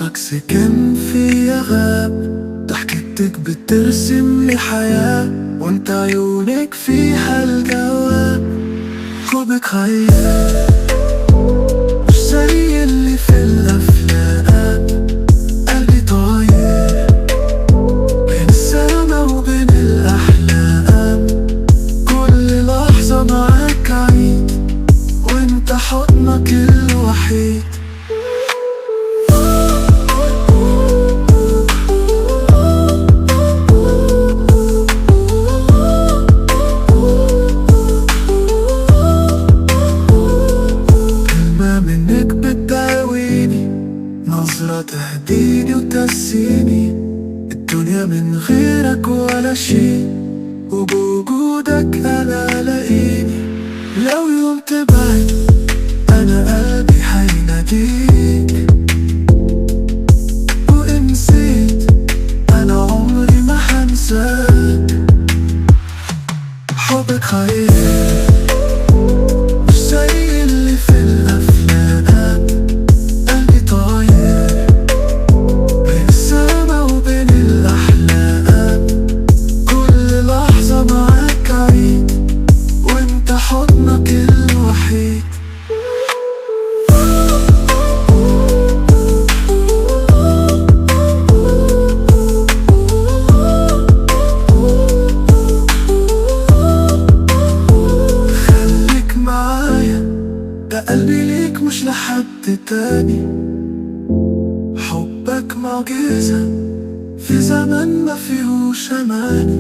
صوتك سكن فيا غاب، ضحكتك بترسم لي حياة، وانت عيونك فيها الجواب. حبك خيال مش زي اللي في الأفلام، قلبي طاير بين السما وبين الأحلام. كل لحظة معاك عيد، وانت حضنك الوحيد. كلمة منك بتداويني، نظرة تهديني وتسيني. الدنيا من غيرك ولا شي، وبوجودك أنا لاقيني. لو يوم تبعد أنا قلبي حيناديك، وإن نسيت أنا عمري ما هنساك. حبك خيال مش زي اللي في الأفلام، قلبي طاير بين السما وبين الأحلام. كل لحظة معاك عيد، وانت حضنك الوحيد. خليك معايا، ده قلبي ليك مش لحد تاني. حبك معجزة في زمن ما فيهوش أمان.